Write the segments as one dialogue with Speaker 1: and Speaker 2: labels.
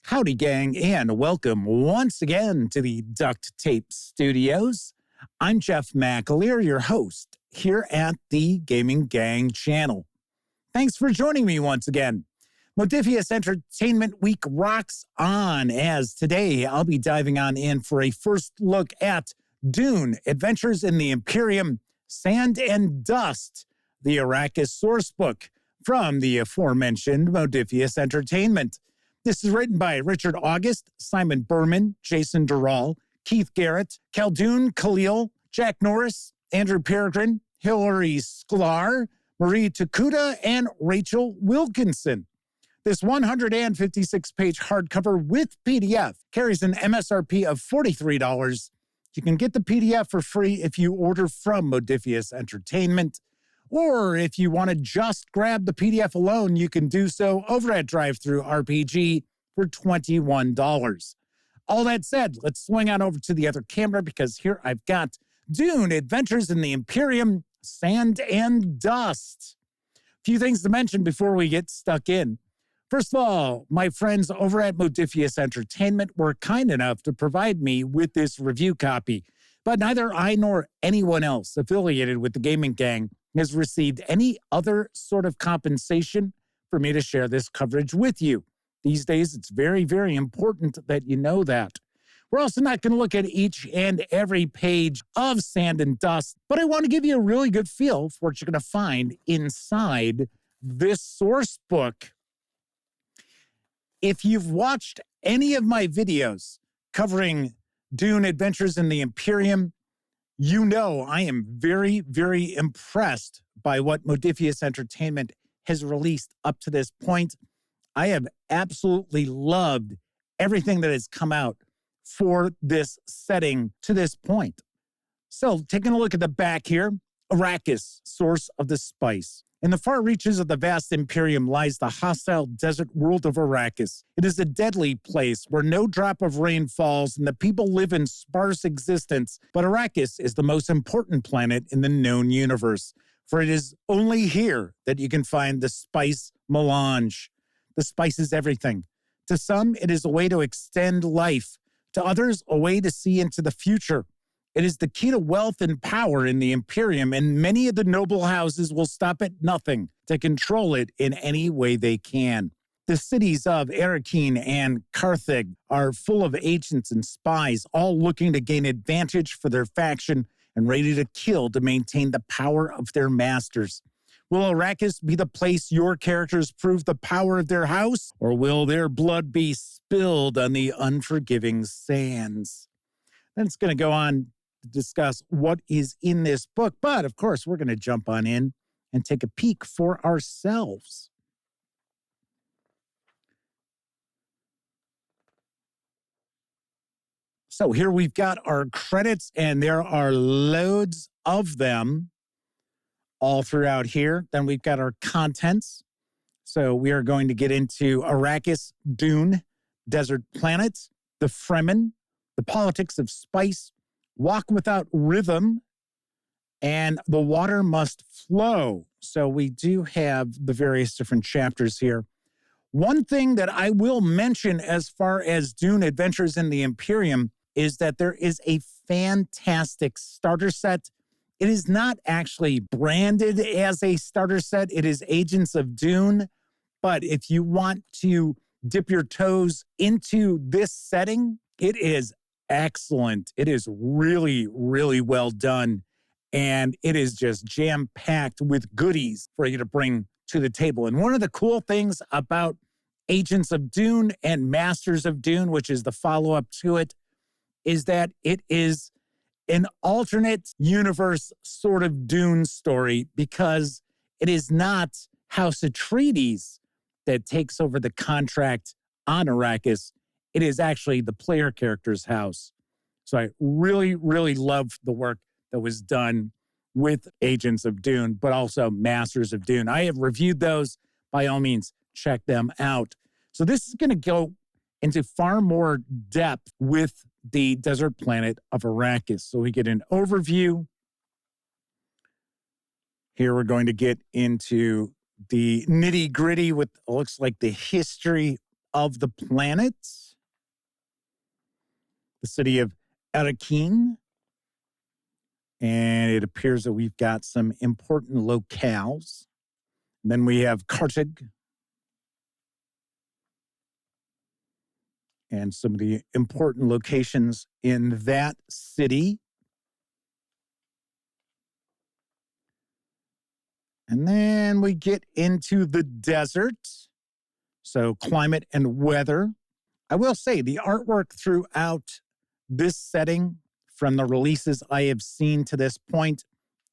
Speaker 1: Howdy, gang, and welcome once again to the Duct Tape Studios. I'm Jeff McAleer, your host here at the Gaming Gang channel. Thanks for joining me once again. Modiphius Entertainment Week rocks on, as today I'll be diving on in for a first look at Dune, Adventures in the Imperium, Sand and Dust, the Arrakis sourcebook from the aforementioned Modiphius Entertainment. This is written by Richard August, Simon Berman, Jason Durrell, Keith Garrett, Khaldun Khalil, Jack Norris, Andrew Peregrine, Hilary Sklar, Marie Takuda, and Rachel Wilkinson. This 156-page hardcover with PDF carries an MSRP of $43. You can get the PDF for free if you order from Modiphius Entertainment. Or if you want to just grab the PDF alone, you can do so over at DriveThruRPG for $21. All that said, let's swing on over to the other camera because here I've got Dune, Adventures in the Imperium, Sand and Dust. A few things to mention before we get stuck in. First of all, my friends over at Modiphius Entertainment were kind enough to provide me with this review copy, but neither I nor anyone else affiliated with the Gaming Gang has received any other sort of compensation for me to share this coverage with you. These days, it's very, very important that you know that. We're also not going to look at each and every page of Sand and Dust, but I want to give you a really good feel for what you're going to find inside this source book. If you've watched any of my videos covering Dune, Adventures in the Imperium, you know I am very, very impressed by what Modiphius Entertainment has released up to this point. I have absolutely loved everything that has come out for this setting to this point. So, taking a look at the back here, Arrakis, source of the spice. In the far reaches of the vast Imperium lies the hostile desert world of Arrakis. It is a deadly place where no drop of rain falls and the people live in sparse existence. But Arrakis is the most important planet in the known universe, for it is only here that you can find the spice melange. The spice is everything. To some, it is a way to extend life. To others, a way to see into the future. It is the key to wealth and power in the Imperium, and many of the noble houses will stop at nothing to control it in any way they can. The cities of Arrakis and Carthage are full of agents and spies, all looking to gain advantage for their faction and ready to kill to maintain the power of their masters. Will Arrakis be the place your characters prove the power of their house, or will their blood be spilled on the unforgiving sands? Then it's going to go on to discuss what is in this book. But, of course, we're going to jump on in and take a peek for ourselves. So here we've got our credits, and there are loads of them all throughout here. Then we've got our contents. So we are going to get into Arrakis, Dune, Desert Planet, the Fremen, the politics of spice, walk without rhythm, and the water must flow. So we do have the various different chapters here. One thing that I will mention as far as Dune Adventures in the Imperium is that there is a fantastic starter set. It is not actually branded as a starter set. It is Agents of Dune. But if you want to dip your toes into this setting, it is excellent. It is really, really well done. And it is just jam-packed with goodies for you to bring to the table. And one of the cool things about Agents of Dune and Masters of Dune, which is the follow-up to it, is that it is an alternate universe sort of Dune story because it is not House Atreides that takes over the contract on Arrakis. It is actually the player character's house. So I really, really loved the work that was done with Agents of Dune, but also Masters of Dune. I have reviewed those. By all means, check them out. So this is going to go into far more depth with the desert planet of Arrakis. So we get an overview. Here we're going to get into the nitty-gritty with looks like the history of the planet, the city of Arrakis. And it appears that we've got some important locales. And then we have Carthage and some of the important locations in that city. And then we get into the desert. So climate and weather. I will say the artwork throughout this setting from the releases I have seen to this point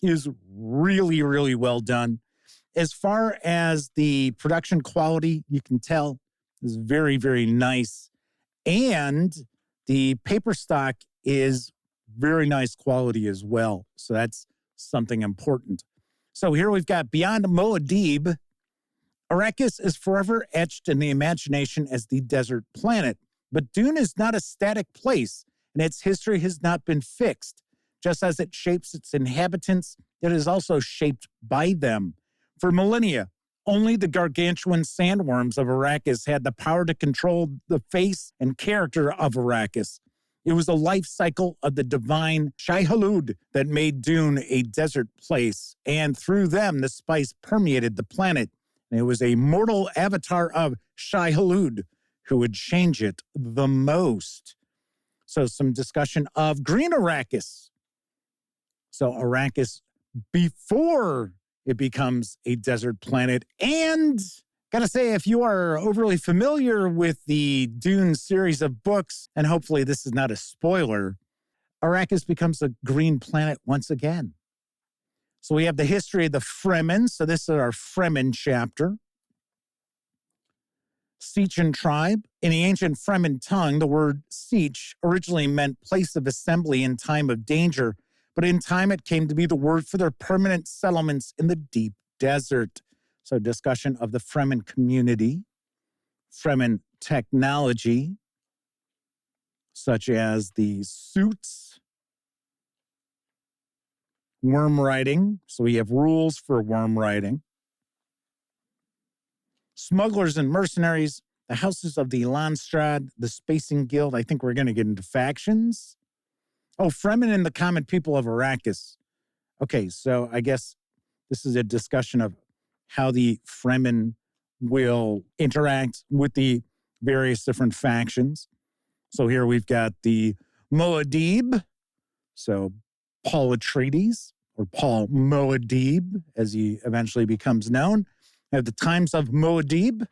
Speaker 1: is really, really well done. As far as the production quality, you can tell is very, very nice. And the paper stock is very nice quality as well. So that's something important. So here we've got Beyond Moadib. Arrakis is forever etched in the imagination as the desert planet. But Dune is not a static place, and its history has not been fixed. Just as it shapes its inhabitants, it is also shaped by them. For millennia, only the gargantuan sandworms of Arrakis had the power to control the face and character of Arrakis. It was the life cycle of the divine Shai-Hulud that made Dune a desert place, and through them, the spice permeated the planet. And it was a mortal avatar of Shai-Hulud who would change it the most. So some discussion of Green Arrakis. So Arrakis before it becomes a desert planet. And gotta say, if you are overly familiar with the Dune series of books, and hopefully this is not a spoiler, Arrakis becomes a green planet once again. So we have the history of the Fremen. So this is our Fremen chapter. Sechan tribe. In the ancient Fremen tongue, the word Sech originally meant place of assembly in time of danger, but in time it came to be the word for their permanent settlements in the deep desert. So discussion of the Fremen community, Fremen technology, such as the suits, worm riding. So we have rules for worm riding. Smugglers and mercenaries, the houses of the Lanstrad, the Spacing Guild. I think we're going to get into factions. Oh, Fremen and the common people of Arrakis. Okay, so I guess this is a discussion of how the Fremen will interact with the various different factions. So here we've got the Moadib, so Paul Atreides, or Paul Moadib, as he eventually becomes known. We have the Times of Moadib.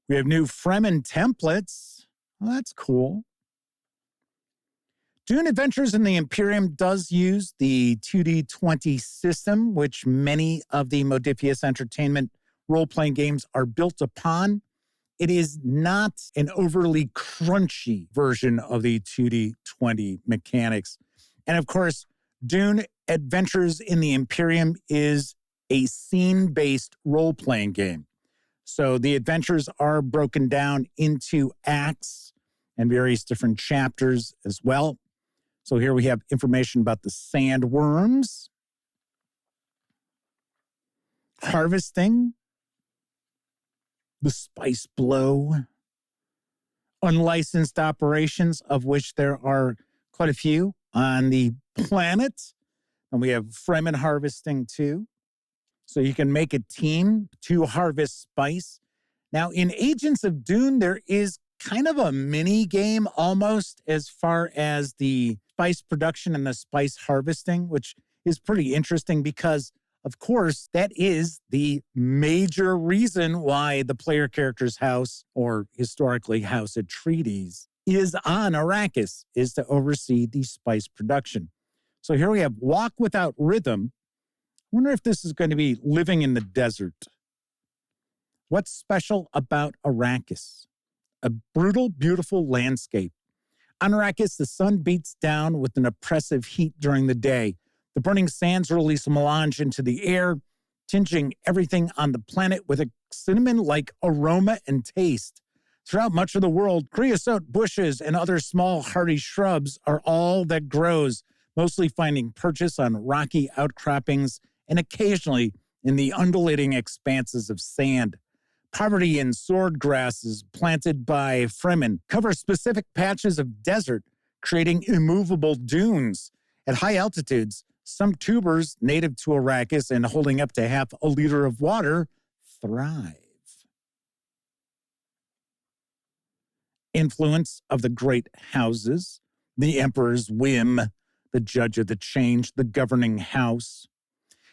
Speaker 1: We have new Fremen templates. Well, that's cool. Dune Adventures in the Imperium does use the 2D20 system, which many of the Modiphius Entertainment role-playing games are built upon. It is not an overly crunchy version of the 2D20 mechanics. And of course, Dune Adventures in the Imperium is a scene-based role-playing game. So the adventures are broken down into acts and various different chapters as well. So here we have information about the sandworms, harvesting, the spice blow, unlicensed operations, of which there are quite a few on the planet. And we have Fremen harvesting too. So you can make a team to harvest spice. Now, in Agents of Dune, there is kind of a mini game almost as far as the spice production and the spice harvesting, which is pretty interesting because, of course, that is the major reason why the player character's house, or historically House Atreides, is on Arrakis, is to oversee the spice production. So here we have Walk Without Rhythm. I wonder if this is going to be living in the desert. What's special about Arrakis? A brutal, beautiful landscape. On Arrakis, the sun beats down with an oppressive heat during the day. The burning sands release melange into the air, tinging everything on the planet with a cinnamon-like aroma and taste. Throughout much of the world, creosote bushes and other small hardy shrubs are all that grows, mostly finding purchase on rocky outcroppings and occasionally in the undulating expanses of sand. Poverty and sword grasses planted by Fremen cover specific patches of desert, creating immovable dunes. At high altitudes, some tubers native to Arrakis and holding up to half a liter of water thrive. Influence of the great houses, the emperor's whim, the judge of the change, the governing house.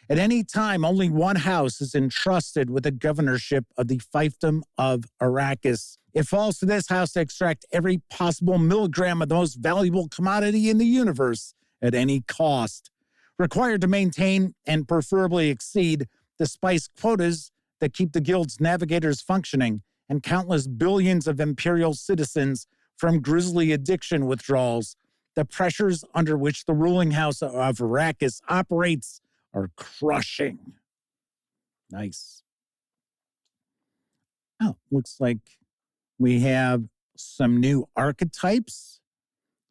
Speaker 1: At any time, only one house is entrusted with the governorship of the fiefdom of Arrakis. It falls to this house to extract every possible milligram of the most valuable commodity in the universe at any cost, required to maintain and preferably exceed the spice quotas that keep the guild's navigators functioning and countless billions of Imperial citizens from grisly addiction withdrawals. The pressures under which the ruling house of Arrakis operates are crushing. Nice. Oh, looks like we have some new archetypes.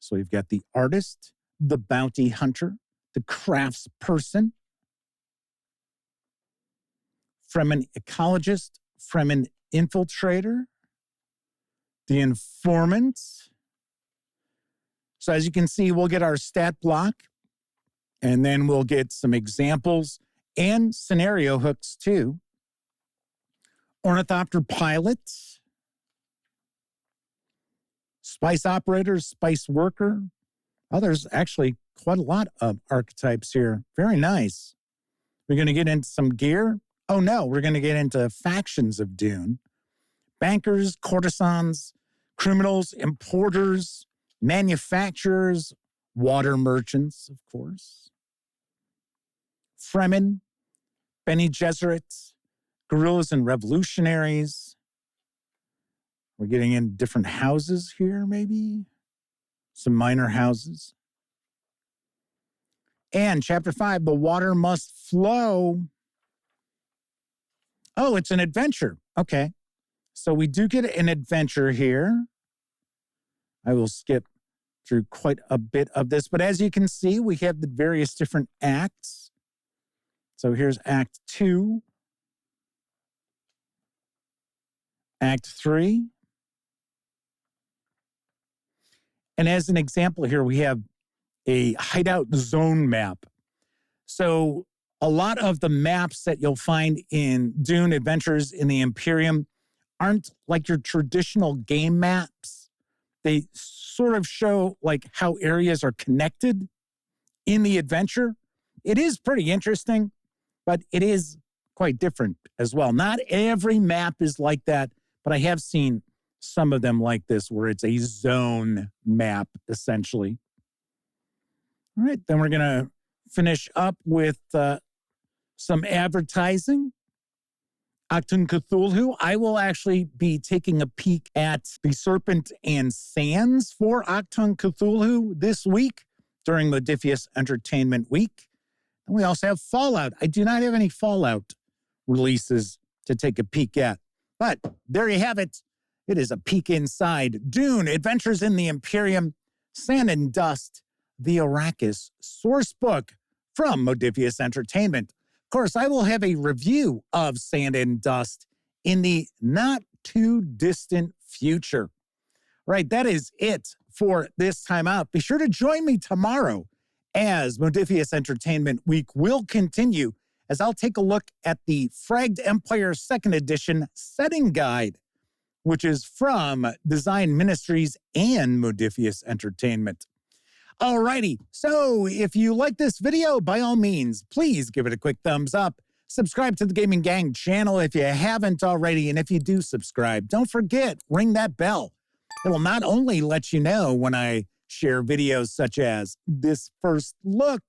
Speaker 1: So we've got the artist, the bounty hunter, the craftsperson, Fremen ecologist, Fremen infiltrator, the informant. So as you can see, we'll get our stat block, and then we'll get some examples and scenario hooks too. Ornithopter pilot, spice operator, spice worker. Oh, there's actually quite a lot of archetypes here. Very nice. We're going to get into some gear. Oh no, we're going to get into factions of Dune. Bankers, courtesans, criminals, importers, manufacturers, water merchants, of course. Fremen, Bene Gesserit, guerrillas and revolutionaries. We're getting in different houses here, maybe. Some minor houses. And chapter 5, the water must flow. Oh, it's an adventure. Okay. So we do get an adventure here. I will skip through quite a bit of this, but as you can see, we have the various different acts. So here's Act 2, Act 3. And as an example here, we have a hideout zone map. So a lot of the maps that you'll find in Dune Adventures in the Imperium aren't like your traditional game maps. They sort of show like how areas are connected in the adventure. It is pretty interesting, but it is quite different as well. Not every map is like that, but I have seen some of them like this where it's a zone map, essentially. All right, then we're going to finish up with some advertising. Achtung Cthulhu. I will actually be taking a peek at the Serpent and Sands for Achtung Cthulhu this week during Modiphius Entertainment Week. And we also have Fallout. I do not have any Fallout releases to take a peek at. But there you have it. It is a peek inside Dune, Adventures in the Imperium, Sand and Dust, the Arrakis sourcebook from Modiphius Entertainment. Of course, I will have a review of Sand and Dust in the not-too-distant future. Right, that is it for this time out. Be sure to join me tomorrow as Modiphius Entertainment Week will continue as I'll take a look at the Fragged Empire 2nd Edition setting guide, which is from Design Ministries and Modiphius Entertainment. Alrighty, so if you like this video, by all means, please give it a quick thumbs up. Subscribe to the Gaming Gang channel if you haven't already, and if you do subscribe, don't forget, ring that bell. It will not only let you know when I share videos such as this first look,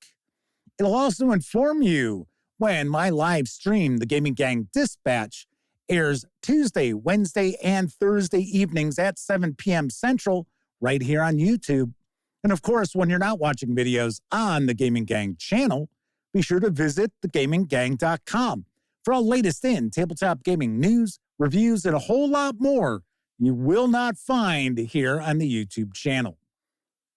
Speaker 1: it'll also inform you when my live stream, the Gaming Gang Dispatch, airs Tuesday, Wednesday, and Thursday evenings at 7 p.m. Central, right here on YouTube. And of course, when you're not watching videos on the Gaming Gang channel, be sure to visit thegaminggang.com for all latest in tabletop gaming news, reviews, and a whole lot more you will not find here on the YouTube channel.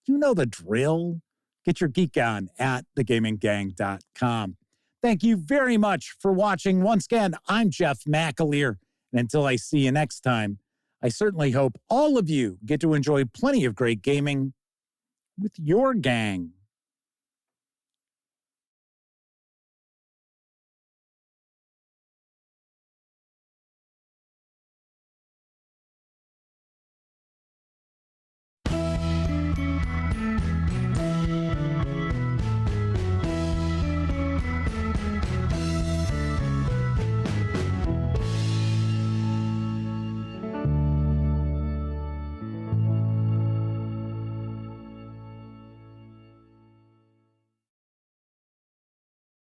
Speaker 1: You know the drill. Get your geek on at thegaminggang.com. Thank you very much for watching. Once again, I'm Jeff McAleer, And until I see you next time, I certainly hope all of you get to enjoy plenty of great gaming with your gang.